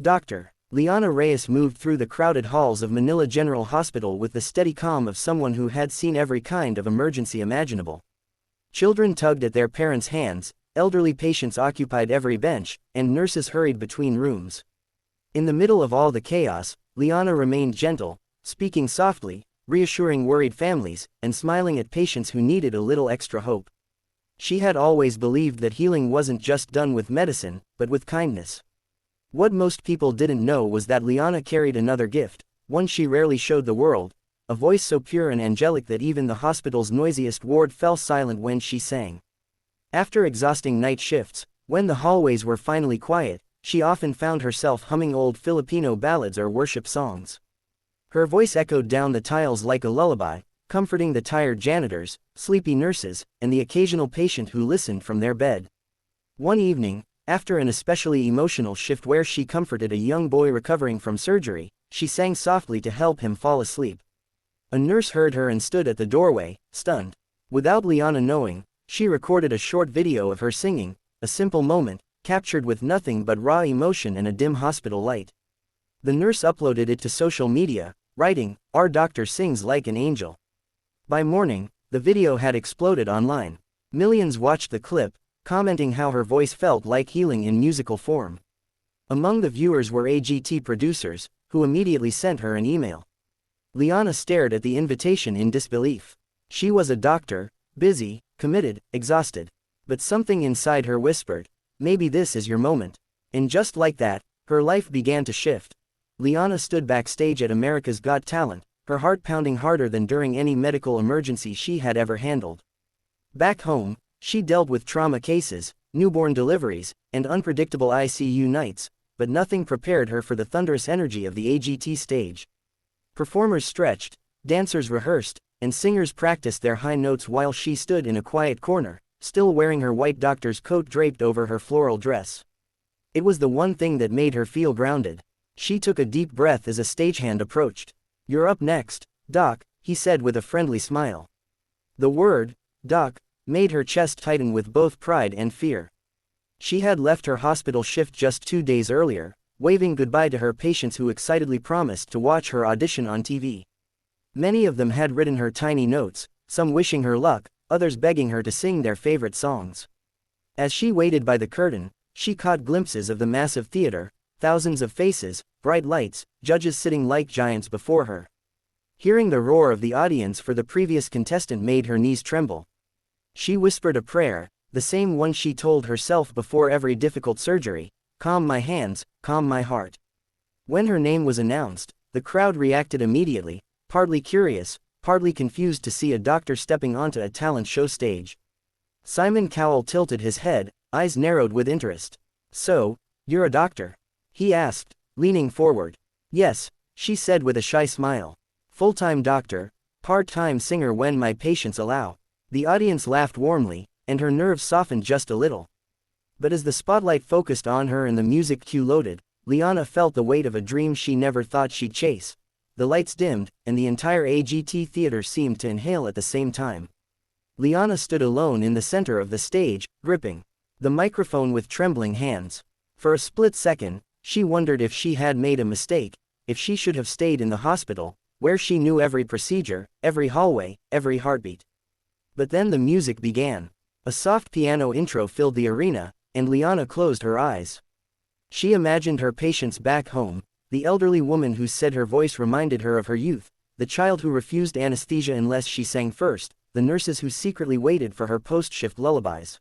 Dr. Liana Reyes moved through the crowded halls of Manila General Hospital with the steady calm of someone who had seen every kind of emergency imaginable. Children tugged at their parents' hands, elderly patients occupied every bench, and nurses hurried between rooms. In the middle of all the chaos, Liana remained gentle, speaking softly, reassuring worried families, and smiling at patients who needed a little extra hope. She had always believed that healing wasn't just done with medicine, but with kindness. What most people didn't know was that Liana carried another gift, one she rarely showed the world, a voice so pure and angelic that even the hospital's noisiest ward fell silent when she sang. After exhausting night shifts, when the hallways were finally quiet, she often found herself humming old Filipino ballads or worship songs. Her voice echoed down the tiles like a lullaby, comforting the tired janitors, sleepy nurses, and the occasional patient who listened from their bed. One evening, after an especially emotional shift where she comforted a young boy recovering from surgery, she sang softly to help him fall asleep. A nurse heard her and stood at the doorway, stunned. Without Liana knowing, she recorded a short video of her singing, a simple moment, captured with nothing but raw emotion and a dim hospital light. The nurse uploaded it to social media, writing, "Our doctor sings like an angel." By morning, the video had exploded online. Millions watched the clip, commenting how her voice felt like healing in musical form. Among the viewers were AGT producers, who immediately sent her an email. Liana stared at the invitation in disbelief. She was a doctor, busy, committed, exhausted. But something inside her whispered, "Maybe this is your moment." And just like that, her life began to shift. Liana stood backstage at America's Got Talent, her heart pounding harder than during any medical emergency she had ever handled. Back home, she dealt with trauma cases, newborn deliveries, and unpredictable ICU nights, but nothing prepared her for the thunderous energy of the AGT stage. Performers stretched, dancers rehearsed, and singers practiced their high notes while she stood in a quiet corner, still wearing her white doctor's coat draped over her floral dress. It was the one thing that made her feel grounded. She took a deep breath as a stagehand approached. "You're up next, Doc," he said with a friendly smile. The word, Doc, made her chest tighten with both pride and fear. She had left her hospital shift just 2 days earlier, waving goodbye to her patients who excitedly promised to watch her audition on TV. Many of them had written her tiny notes, some wishing her luck, others begging her to sing their favorite songs. As she waited by the curtain, she caught glimpses of the massive theater, thousands of faces, bright lights, judges sitting like giants before her. Hearing the roar of the audience for the previous contestant made her knees tremble. She whispered a prayer, the same one she told herself before every difficult surgery, "Calm my hands, calm my heart." When her name was announced, the crowd reacted immediately, partly curious, partly confused to see a doctor stepping onto a talent show stage. Simon Cowell tilted his head, eyes narrowed with interest. "So, you're a doctor?" he asked, leaning forward. "Yes," she said with a shy smile. "Full-time doctor, part-time singer when my patients allow." The audience laughed warmly, and her nerves softened just a little. But as the spotlight focused on her and the music cue loaded, Liana felt the weight of a dream she never thought she'd chase. The lights dimmed, and the entire AGT theater seemed to inhale at the same time. Liana stood alone in the center of the stage, gripping the microphone with trembling hands. For a split second, she wondered if she had made a mistake, if she should have stayed in the hospital, where she knew every procedure, every hallway, every heartbeat. But then the music began. A soft piano intro filled the arena, and Liana closed her eyes. She imagined her patients back home, the elderly woman who said her voice reminded her of her youth, the child who refused anesthesia unless she sang first, the nurses who secretly waited for her post-shift lullabies.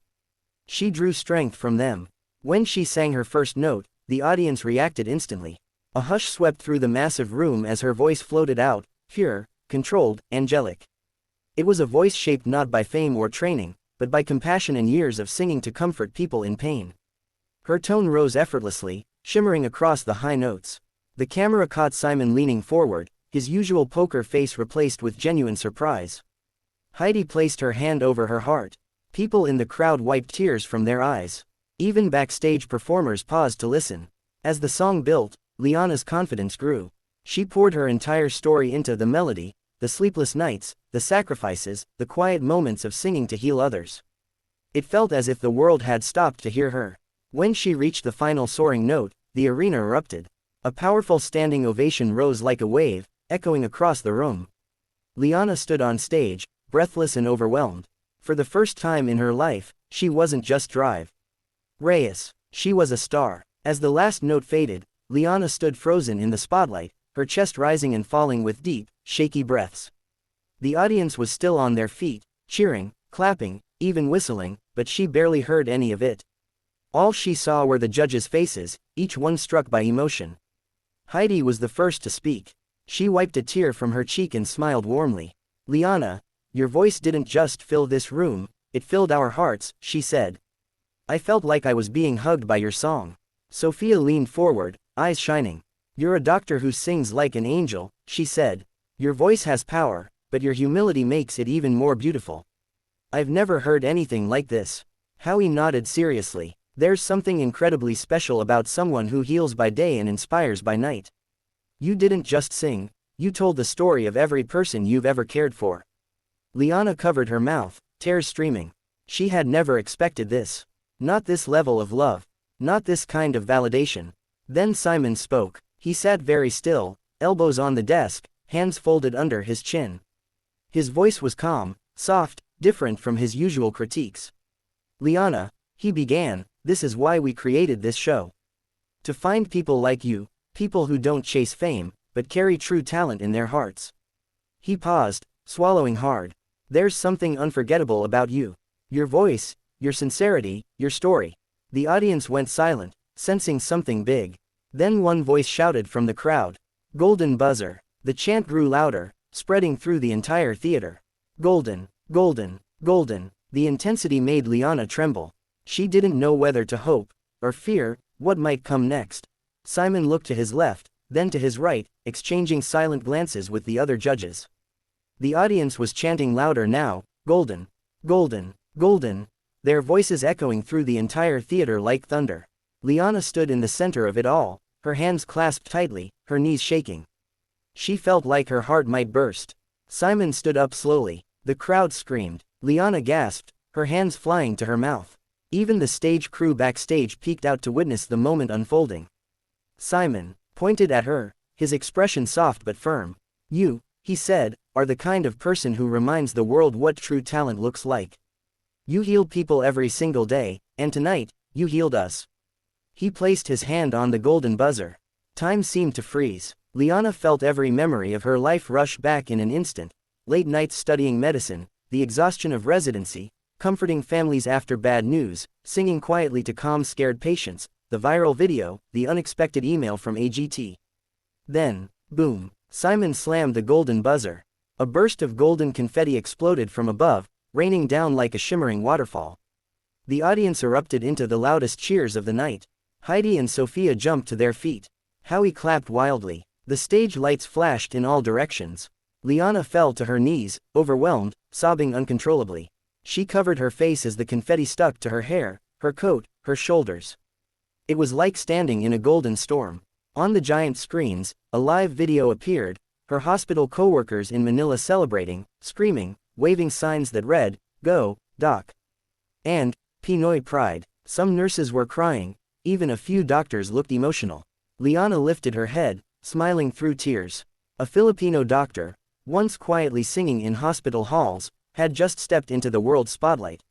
She drew strength from them. When she sang her first note, the audience reacted instantly. A hush swept through the massive room as her voice floated out, pure, controlled, angelic. It was a voice shaped not by fame or training, but by compassion and years of singing to comfort people in pain. Her tone rose effortlessly, shimmering across the high notes. The camera caught Simon leaning forward, his usual poker face replaced with genuine surprise. Heidi placed her hand over her heart. People in the crowd wiped tears from their eyes. Even backstage performers paused to listen. As the song built, Liana's confidence grew. She poured her entire story into the melody, the sleepless nights, the sacrifices, the quiet moments of singing to heal others. It felt as if the world had stopped to hear her. When she reached the final soaring note, the arena erupted. A powerful standing ovation rose like a wave, echoing across the room. Liana stood on stage, breathless and overwhelmed. For the first time in her life, she wasn't just Drive Reyes, she was a star. As the last note faded, Liana stood frozen in the spotlight, her chest rising and falling with deep, shaky breaths. The audience was still on their feet, cheering, clapping, even whistling, but she barely heard any of it. All she saw were the judges' faces, each one struck by emotion. Heidi was the first to speak. She wiped a tear from her cheek and smiled warmly. "Liana, your voice didn't just fill this room, it filled our hearts," she said. "I felt like I was being hugged by your song." Sophia leaned forward, eyes shining. "You're a doctor who sings like an angel," she said. "Your voice has power, but your humility makes it even more beautiful." "I've never heard anything like this." Howie nodded seriously. "There's something incredibly special about someone who heals by day and inspires by night. You didn't just sing, you told the story of every person you've ever cared for." Liana covered her mouth, tears streaming. She had never expected this. Not this level of love. Not this kind of validation. Then Simon spoke. He sat very still, elbows on the desk, hands folded under his chin. His voice was calm, soft, different from his usual critiques. "Liana," he began, "this is why we created this show. To find people like you, people who don't chase fame, but carry true talent in their hearts." He paused, swallowing hard. "There's something unforgettable about you. Your voice, your sincerity, your story." The audience went silent, sensing something big. Then one voice shouted from the crowd. "Golden buzzer." The chant grew louder, spreading through the entire theater. "Golden, golden, golden." The intensity made Liana tremble. She didn't know whether to hope, or fear, what might come next. Simon looked to his left, then to his right, exchanging silent glances with the other judges. The audience was chanting louder now, "Golden, golden, golden," their voices echoing through the entire theater like thunder. Liana stood in the center of it all, her hands clasped tightly, her knees shaking. She felt like her heart might burst. Simon stood up slowly. The crowd screamed. Liana gasped, her hands flying to her mouth. Even the stage crew backstage peeked out to witness the moment unfolding. Simon pointed at her, his expression soft but firm. "You," he said, "are the kind of person who reminds the world what true talent looks like. You heal people every single day, and tonight, you healed us." He placed his hand on the golden buzzer. Time seemed to freeze. Liana felt every memory of her life rush back in an instant. Late nights studying medicine, the exhaustion of residency, comforting families after bad news, singing quietly to calm scared patients, the viral video, the unexpected email from AGT. Then, boom, Simon slammed the golden buzzer. A burst of golden confetti exploded from above, raining down like a shimmering waterfall. The audience erupted into the loudest cheers of the night. Heidi and Sophia jumped to their feet. Howie clapped wildly. The stage lights flashed in all directions. Liana fell to her knees, overwhelmed, sobbing uncontrollably. She covered her face as the confetti stuck to her hair, her coat, her shoulders. It was like standing in a golden storm. On the giant screens, a live video appeared, her hospital co-workers in Manila celebrating, screaming, waving signs that read, "Go, Doc," and "Pinoy Pride." Some nurses were crying, even a few doctors looked emotional. Liana lifted her head, smiling through tears. A Filipino doctor, once quietly singing in hospital halls, had just stepped into the world spotlight.